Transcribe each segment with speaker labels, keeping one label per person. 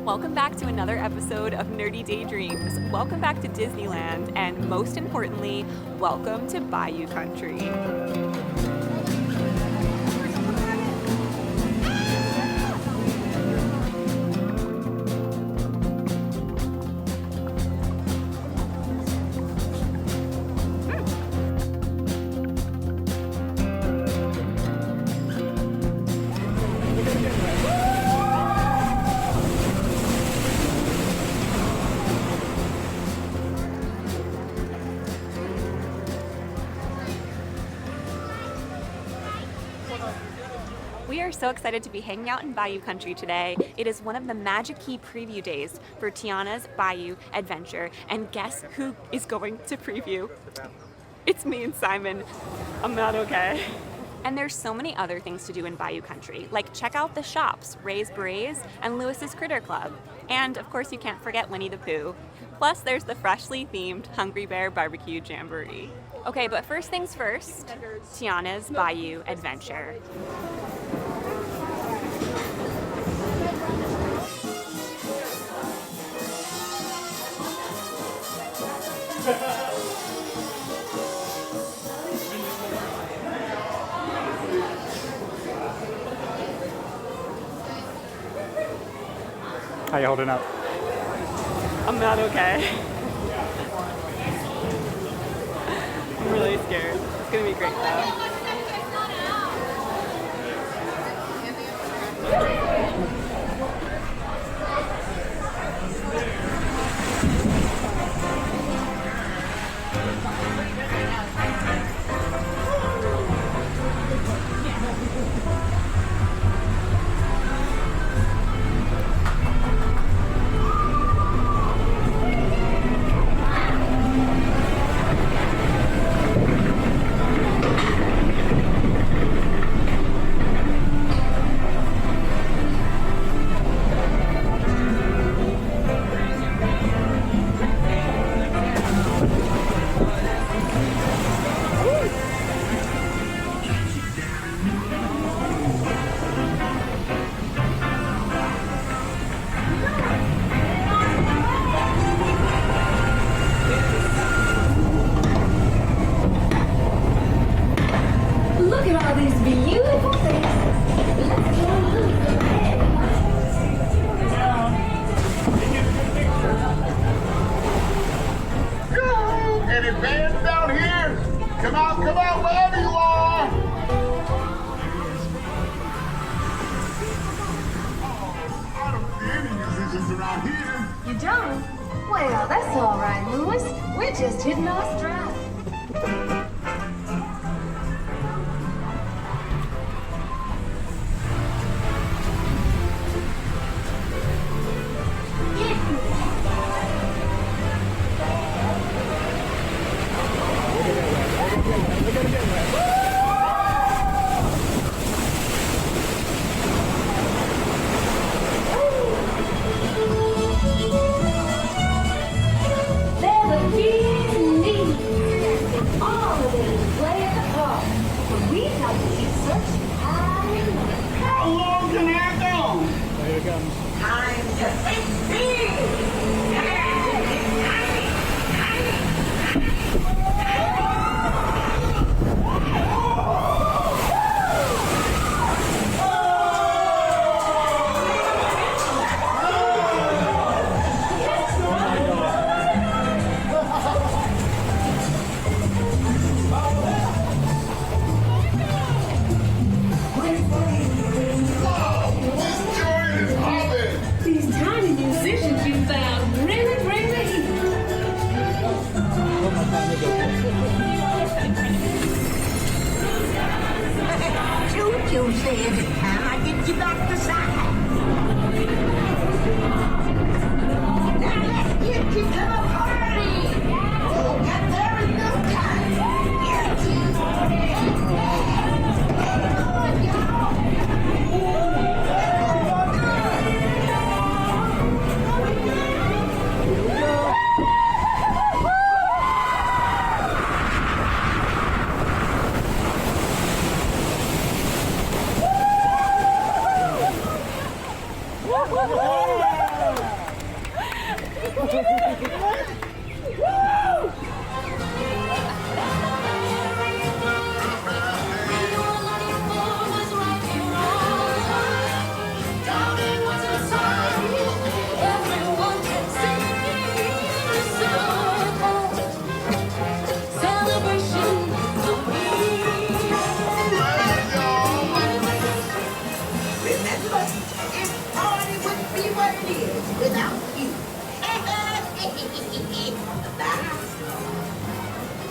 Speaker 1: Welcome back to another episode of Nerdy Daydreams. Welcome back to Disneyland, and most importantly, welcome to Bayou Country. We are so excited to be hanging out in Bayou Country today. It is one of the Magic Key preview days for Tiana's Bayou Adventure. And guess who is going to preview? It's me and Simon. I'm not okay. And there's so many other things to do in Bayou Country, like check out the shops, Ray's Berets and Lewis's Critter Club. And of course you can't forget Winnie the Pooh. Plus there's the freshly themed Hungry Bear Barbecue Jamboree. Okay, but first things first, Tiana's Bayou Adventure.
Speaker 2: How you holding up?
Speaker 1: I'm not okay. I'm really scared. It's gonna be great though.
Speaker 3: Look at all these beautiful things. Let's go look.
Speaker 4: Any bands down here? Come out, wherever you are! Oh, I don't see any musicians around here.
Speaker 3: You don't? Well, that's all right, Louis. We're just hitting our stride. They're the bees and me. All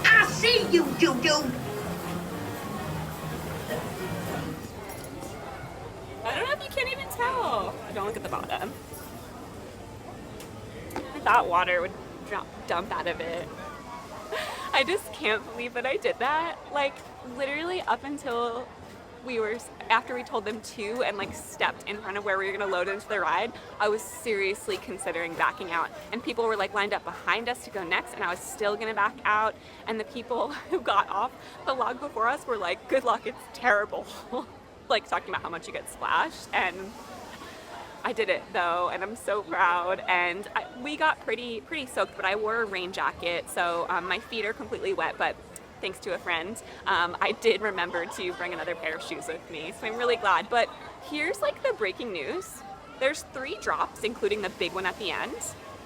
Speaker 5: I see you, Doo-Doo.
Speaker 1: I don't know if you can't even tell. Don't look at the bottom. I thought water would dump out of it. I just can't believe that I did that. Like, literally up until after we told them to and like stepped in front of where we were gonna load into the ride, I was seriously considering backing out. And people were like lined up behind us to go next, and I was still gonna back out. And the people who got off the log before us were like, good luck, it's terrible. Like talking about how much you get splashed. And I did it though, and I'm so proud. And we got pretty soaked, but I wore a rain jacket, so my feet are completely wet, but thanks to a friend, I did remember to bring another pair of shoes with me, so I'm really glad. But here's like the breaking news. There's 3 drops, including the big one at the end.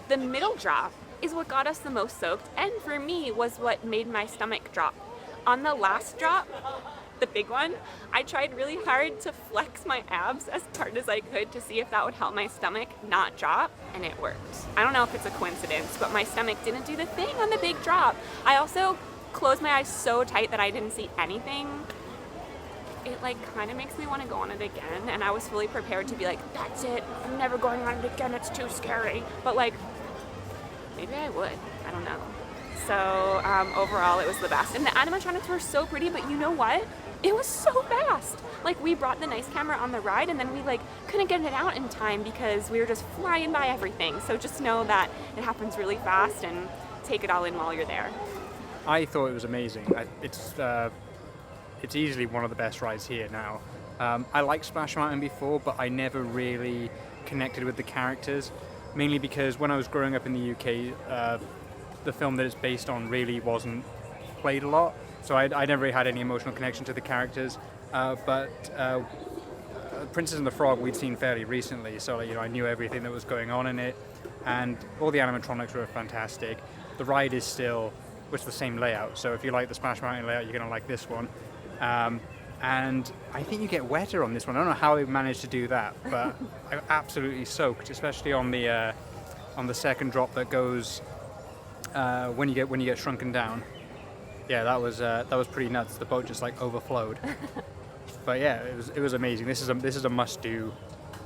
Speaker 1: The middle drop is what got us the most soaked, and for me was what made my stomach drop. On the last drop, the big one, I tried really hard to flex my abs as hard as I could to see if that would help my stomach not drop, and it worked. I don't know if it's a coincidence, but my stomach didn't do the thing on the big drop. I also closed my eyes so tight that I didn't see anything. It like kind of makes me want to go on it again, and I was fully prepared to be like, that's it, I'm never going on it again, it's too scary. But like, maybe I would, I don't know. So overall it was the best, and the animatronics were so pretty, but you know what? It was so fast. Like, we brought the nice camera on the ride, and then we like couldn't get it out in time because we were just flying by everything. So just know that it happens really fast, and take it all in while you're there.
Speaker 2: I thought it was amazing. It's easily one of the best rides here now. I liked Splash Mountain before, but I never really connected with the characters, mainly because when I was growing up in the UK, the film that it's based on really wasn't played a lot, so I never really had any emotional connection to the characters. But Princess and the Frog we'd seen fairly recently, so I knew everything that was going on in it, and all the animatronics were fantastic. The ride is still with the same layout, so if you like the Splash Mountain layout, you're going to like this one. And I think you get wetter on this one. I don't know how they managed to do that, but I'm absolutely soaked, especially on the second drop that goes when you get shrunken down. Yeah, that was pretty nuts. The boat just like overflowed. But yeah, it was amazing. This is a must-do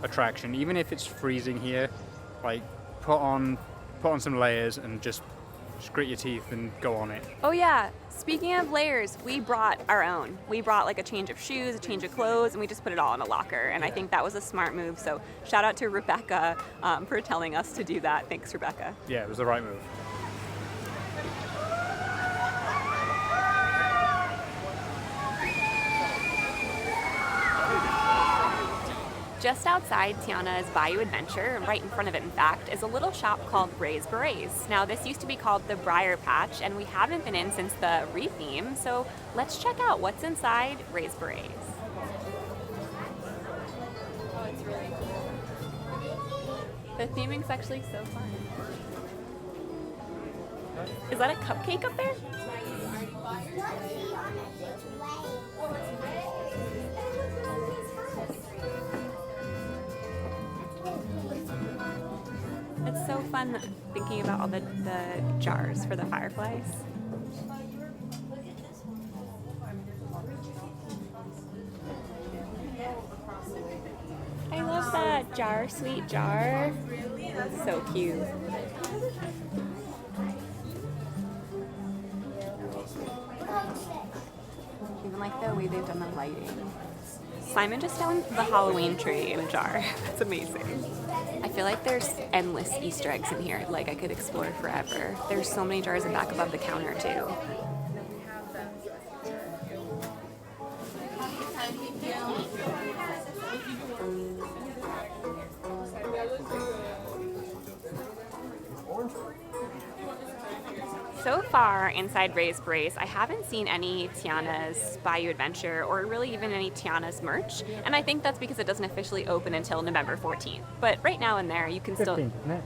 Speaker 2: attraction, even if it's freezing here. Like, put on some layers and just grit your teeth and go on it.
Speaker 1: Oh yeah, speaking of layers, we brought our own. We brought like a change of shoes, a change of clothes, and we just put it all in a locker. And I think that was a smart move. So shout out to Rebecca for telling us to do that. Thanks, Rebecca.
Speaker 2: Yeah, it was the right move.
Speaker 1: Just outside Tiana's Bayou Adventure, right in front of it in fact, is a little shop called Berets. Now this used to be called the Briar Patch, and we haven't been in since the retheme, so let's check out what's inside Berets. Oh, it's really cool. The theming's actually so fun. Is that a cupcake up there? It's so fun thinking about all the jars for the fireflies. I love that jar, sweet jar. So cute. Even like the way they've done the lighting. Simon just found the Halloween tree in a jar. That's amazing. I feel like there's endless Easter eggs in here. Like, I could explore forever. There's so many jars in back above the counter too. So far inside Ray's Brace, I haven't seen any Tiana's Bayou Adventure or really even any Tiana's merch, and I think that's because it doesn't officially open until November 14th. But right now in there, you can
Speaker 2: 15th,
Speaker 1: still...
Speaker 2: isn't it?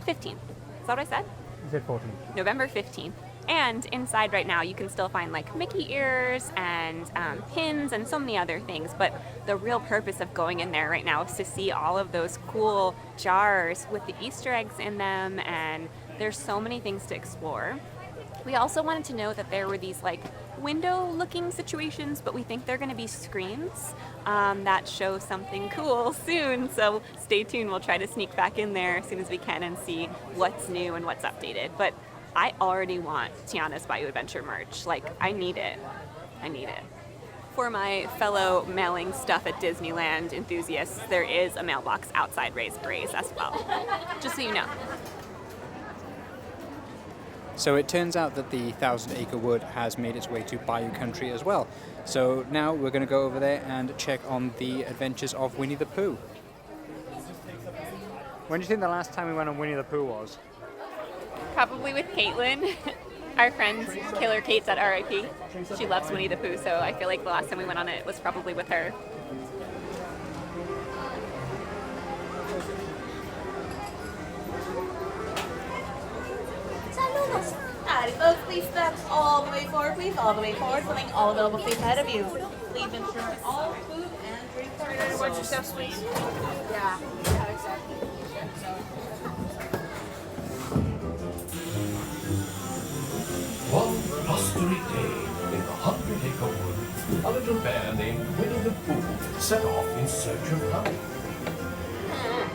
Speaker 1: 15th. Is that what I said?
Speaker 2: You said 14th.
Speaker 1: November 15th. And inside right now, you can still find like Mickey ears and pins and so many other things. But the real purpose of going in there right now is to see all of those cool jars with the Easter eggs in them, and there's so many things to explore. We also wanted to know that there were these like window-looking situations, but we think they're going to be screens that show something cool soon. So stay tuned. We'll try to sneak back in there as soon as we can and see what's new and what's updated. But I already want Tiana's Bayou Adventure merch. Like, I need it. I need it. For my fellow mailing stuff at Disneyland enthusiasts, there is a mailbox outside Ray's Brace as well. Just so you know.
Speaker 2: So it turns out that the Thousand Acre Wood has made its way to Bayou Country as well. So now we're going to go over there and check on the adventures of Winnie the Pooh. When do you think the last time we went on Winnie the Pooh was?
Speaker 1: Probably with Caitlin. Our friend Killer Kate's at RIP. She loves Winnie the Pooh, so I feel like the last time we went on it was probably with her.
Speaker 6: Saludos! Alrighty folks, please step all the way forward, please. All the way forward, pulling all available space ahead of you. Please ensure all food and drinks are ready. Watch your steps, please. Yeah, exactly.
Speaker 7: One blustery day in the Hungry Bear Wood, a little bear named Winnie the Pooh set off in search of honey.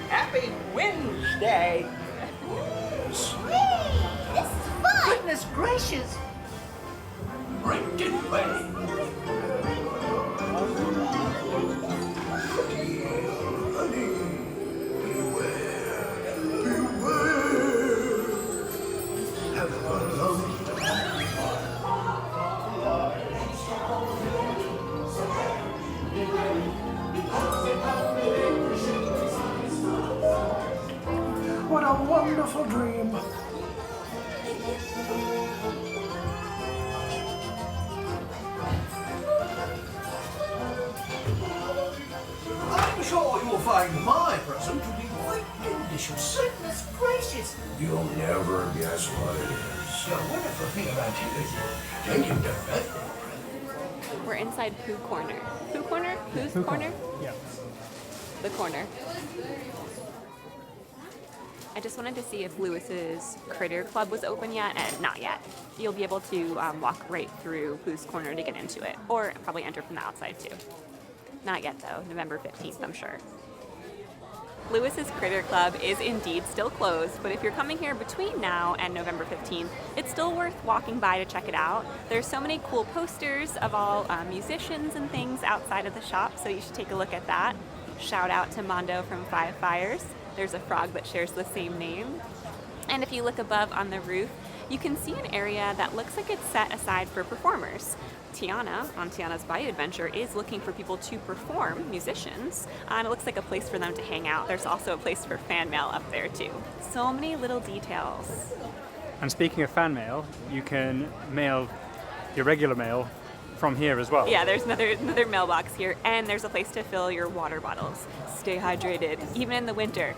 Speaker 5: Happy Wednesday!
Speaker 7: Yes.
Speaker 5: This is fun!
Speaker 6: Goodness gracious!
Speaker 7: Break it away.
Speaker 8: What a wonderful dream.
Speaker 7: I'm sure you'll find my present to be quite delicious.
Speaker 6: Goodness gracious!
Speaker 7: You'll never guess what it is. The wonderful thing about you is taking directly.
Speaker 1: We're inside Pooh Corner. Pooh Corner? Pooh's Corner?
Speaker 2: Yeah.
Speaker 1: The corner. I just wanted to see if Lewis's Critter Club was open yet, and not yet. You'll be able to walk right through Pooh's Corner to get into it, or probably enter from the outside too. Not yet though, November 15th, I'm sure. Lewis's Critter Club is indeed still closed, but if you're coming here between now and November 15th, it's still worth walking by to check it out. There's so many cool posters of all musicians and things outside of the shop, so you should take a look at that. Shout out to Mondo from Five Fires. There's a frog that shares the same name. And if you look above on the roof, you can see an area that looks like it's set aside for performers. Tiana, on Tiana's Bayou Adventure, is looking for people to perform, musicians, and it looks like a place for them to hang out. There's also a place for fan mail up there too. So many little details.
Speaker 2: And speaking of fan mail, you can mail your regular mail from here as well.
Speaker 1: Yeah, there's another mailbox here, and there's a place to fill your water bottles. Stay hydrated, even in the winter.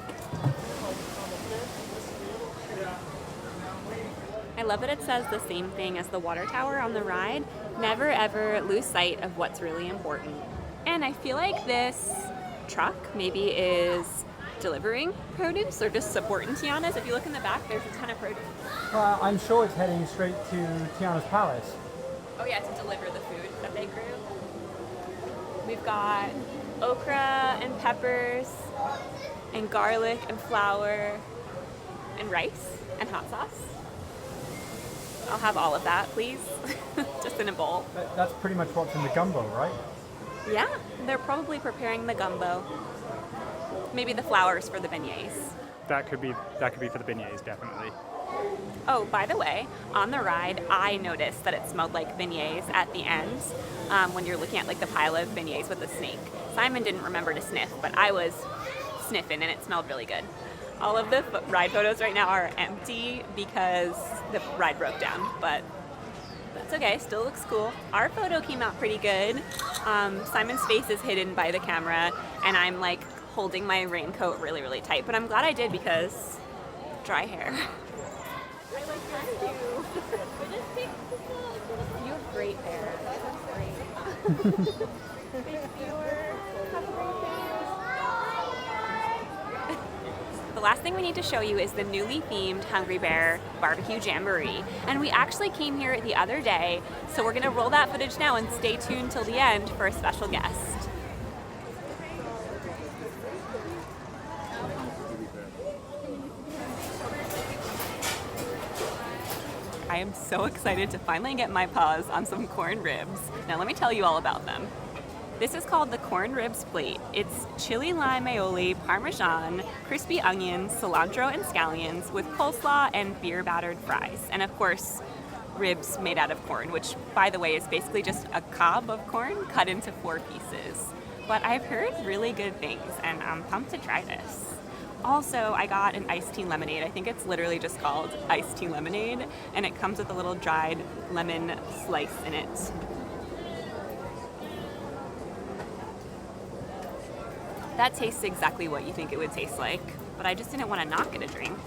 Speaker 1: I love that it says the same thing as the water tower on the ride. Never ever lose sight of what's really important. And I feel like this truck maybe is delivering produce or just supporting Tiana's. If you look in the back, there's a ton of produce.
Speaker 9: I'm sure it's heading straight to Tiana's Palace.
Speaker 1: Oh yeah, to deliver the food that they grew. We've got okra and peppers and garlic and flour and rice and hot sauce. I'll have all of that, please. Just in a bowl.
Speaker 9: That's pretty much what's in the gumbo, right?
Speaker 1: Yeah, they're probably preparing the gumbo. Maybe the flours for the beignets.
Speaker 2: That could be for the beignets, definitely.
Speaker 1: Oh, by the way, on the ride, I noticed that it smelled like beignets at the end when you're looking at like the pile of beignets with the snake. Simon didn't remember to sniff, but I was sniffing and it smelled really good. All of the ride photos right now are empty because the ride broke down, but that's okay, still looks cool. Our photo came out pretty good. Simon's face is hidden by the camera, and I'm like holding my raincoat really, really tight, but I'm glad I did because dry hair. I like yours too. You have great hair. That's great. The last thing we need to show you is the newly themed Hungry Bear Barbecue Jamboree. And we actually came here the other day, so we're gonna roll that footage now and stay tuned till the end for a special guest. I am so excited to finally get my paws on some corn ribs. Now let me tell you all about them. This is called the corn ribs plate. It's chili lime aioli, parmesan, crispy onions, cilantro and scallions with coleslaw and beer battered fries. And of course, ribs made out of corn, which by the way is basically just a cob of corn cut into 4 pieces. But I've heard really good things and I'm pumped to try this. Also, I got an iced tea lemonade. I think it's literally just called iced tea lemonade, and it comes with a little dried lemon slice in it. That tastes exactly what you think it would taste like, but I just didn't want to not get a drink.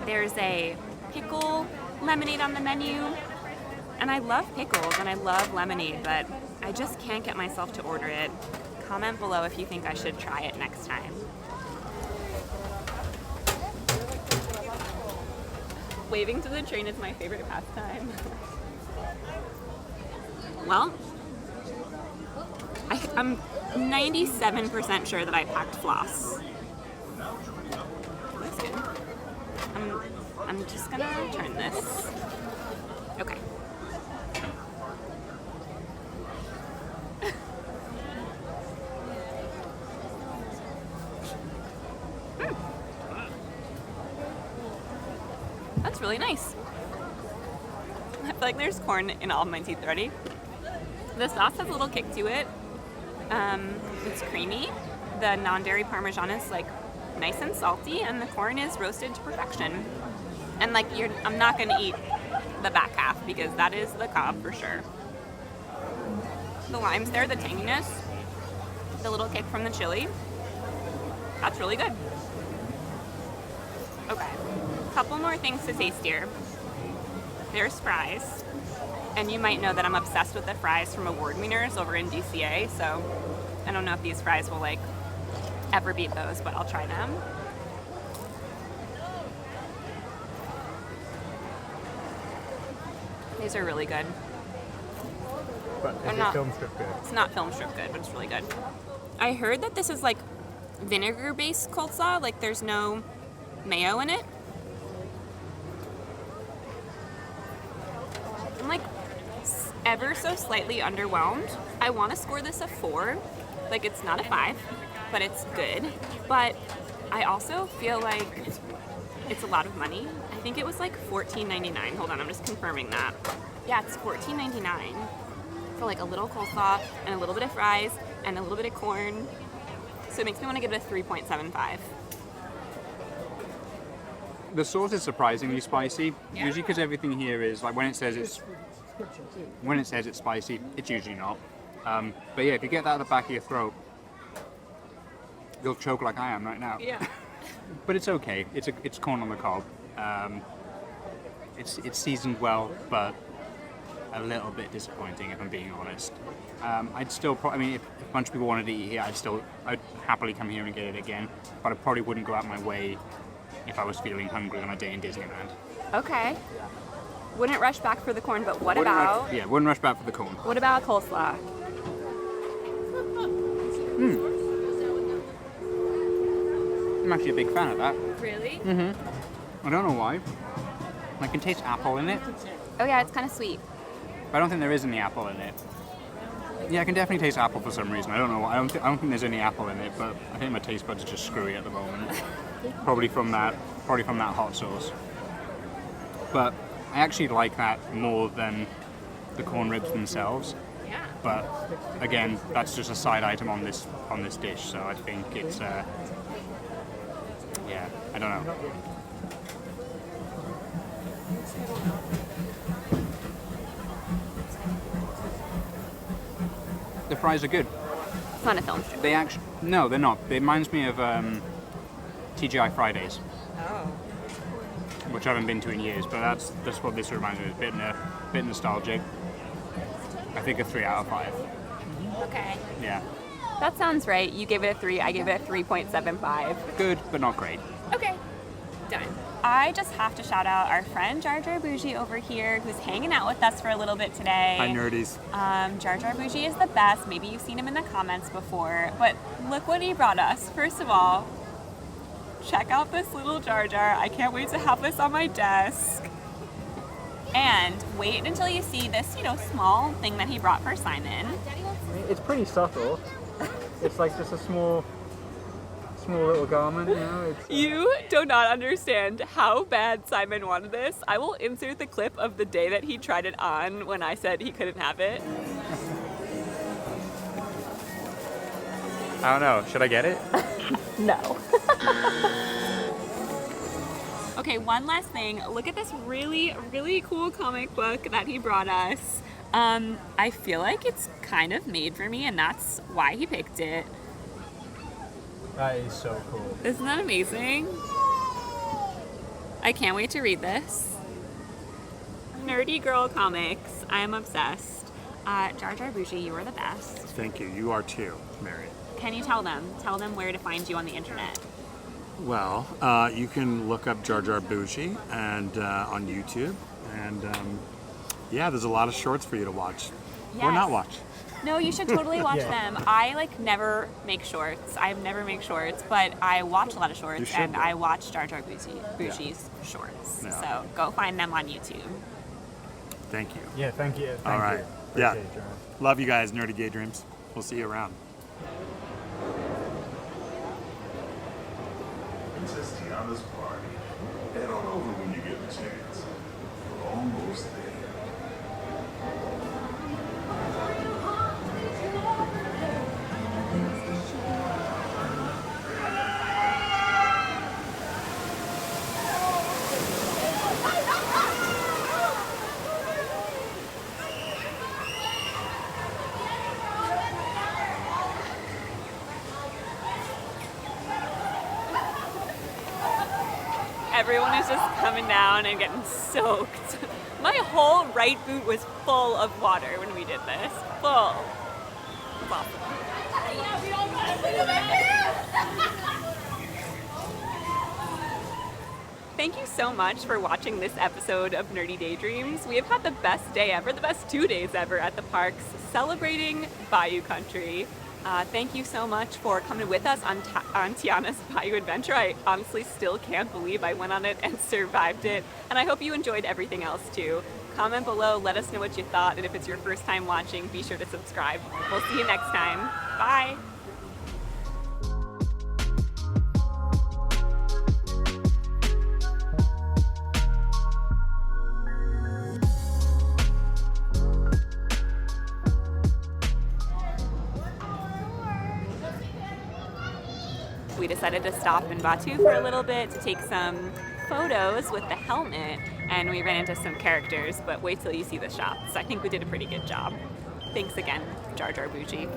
Speaker 1: There's a pickle lemonade on the menu, and I love pickles and I love lemonade, but I just can't get myself to order it. Comment below if you think I should try it next time. Waving to the train is my favorite pastime. Well, I'm 97% sure that I packed floss. That's good. I'm just gonna turn this. Okay. That's really nice. I feel like there's corn in all of my teeth already. The sauce has a little kick to it. It's creamy. The non-dairy Parmesan is like nice and salty, and the corn is roasted to perfection. And like I'm not gonna eat the back half because that is the cob for sure. The lime's there, the tanginess, the little kick from the chili. That's really good. Okay, couple more things to taste here. There's fries. And you might know that I'm obsessed with the fries from Award Wieners over in DCA, so I don't know if these fries will like ever beat those, but I'll try them. These are really good.
Speaker 9: But is it film strip good?
Speaker 1: It's not film strip good, but it's really good. I heard that this is like vinegar-based coleslaw, like there's no mayo in it. I'm like ever so slightly underwhelmed. I want to score this a 4. Like it's not a 5, but it's good. But I also feel like it's a lot of money. I think it was like $14.99. Hold on, I'm just confirming that. Yeah, it's $14.99 for like a little coleslaw and a little bit of fries and a little bit of corn. So it makes me want to give it a 3.75.
Speaker 2: The sauce is surprisingly spicy. Yeah. Usually, because everything here is like when it says it's spicy, it's usually not. But yeah, if you get that at the back of your throat, you'll choke like I am right now.
Speaker 1: Yeah.
Speaker 2: But it's okay. It's corn on the cob. It's seasoned well, but a little bit disappointing if I'm being honest. I'd still I mean, if a bunch of people wanted to eat here, I'd happily come here and get it again. But I probably wouldn't go out my way if I was feeling hungry on a day in Disneyland.
Speaker 1: Okay. Wouldn't rush back for the corn, but what about...
Speaker 2: Wouldn't rush back for the corn.
Speaker 1: What about coleslaw?
Speaker 2: I'm actually a big fan of that.
Speaker 1: Really?
Speaker 2: I don't know why. I can taste apple in it.
Speaker 1: Oh yeah, it's kind of sweet.
Speaker 2: But I don't think there is any apple in it. Yeah, I can definitely taste apple for some reason. I don't know why. I don't think there's any apple in it, but I think my taste buds are just screwy at the moment. Probably from that hot sauce. But I actually like that more than the corn ribs themselves.
Speaker 1: Yeah.
Speaker 2: But again, that's just a side item on this dish, so I think it's I don't know. The fries are good.
Speaker 1: It's not a film strip.
Speaker 2: They actually no, they're not. It reminds me of TGI Fridays.
Speaker 1: Oh.
Speaker 2: Which I haven't been to in years, but that's what this reminds me of. A bit nostalgic. I think a 3 out of 5.
Speaker 1: Okay.
Speaker 2: Yeah.
Speaker 1: That sounds right. You gave it a 3. I gave it a 3.75.
Speaker 2: Good, but not great.
Speaker 1: Okay. Done. I just have to shout out our friend Jar Jar Bougie over here, who's hanging out with us for a little bit today.
Speaker 2: Hi, nerdies.
Speaker 1: Jar Jar Bougie is the best. Maybe you've seen him in the comments before, but look what he brought us. First of all, check out this little Jar Jar. I can't wait to have this on my desk. And wait until you see this, small thing that he brought for Simon.
Speaker 9: It's pretty subtle. It's like just a small little garment, It's,
Speaker 1: You do not understand how bad Simon wanted this. I will insert the clip of the day that he tried it on when I said he couldn't have it.
Speaker 2: I don't know. Should I get it?
Speaker 1: No. Okay, one last thing. Look at this really, really cool comic book that he brought us. I feel like it's kind of made for me, and that's why he picked it.
Speaker 9: that is so cool.
Speaker 1: Isn't that amazing? I can't wait to read this. Nerdy Girl Comics. I am obsessed. Jar Jar Bougie, you are the best.
Speaker 10: Thank you. You are too, Mary.
Speaker 1: Can you tell them where to find you on the internet?
Speaker 10: Well, you can look up Jar Jar Bougie and on YouTube, and yeah, there's a lot of shorts for you to watch or not watch.
Speaker 1: No, you should totally watch them. I never make shorts. I've never made shorts, but I watch a lot of shorts, and I watch Jar Jar Bougie's shorts.
Speaker 10: Yeah.
Speaker 1: So go find them on YouTube.
Speaker 10: Thank you.
Speaker 9: Yeah, thank you.
Speaker 10: All right.
Speaker 9: Yeah.
Speaker 10: Love you guys, Nerdy Gay Dreams. We'll see you around.
Speaker 4: Princess Tiana's party. Head on over when you get the chance. We're almost there.
Speaker 1: Everyone is just coming down and getting soaked. My whole right boot was full of water when we did this. Full. It's awesome. Thank you so much for watching this episode of Nerdy Daydreams. We have had the best day ever, the best 2 days ever at the parks, celebrating Bayou Country. Thank you so much for coming with us on Tiana's Bayou Adventure. I honestly still can't believe I went on it and survived it. And I hope you enjoyed everything else too. Comment below, let us know what you thought, and if it's your first time watching, be sure to subscribe. We'll see you next time. Bye! We decided to stop in Batu for a little bit to take some photos with the helmet, and we ran into some characters, but wait till you see the shots. I think we did a pretty good job. Thanks again, Jar Jar Bougie.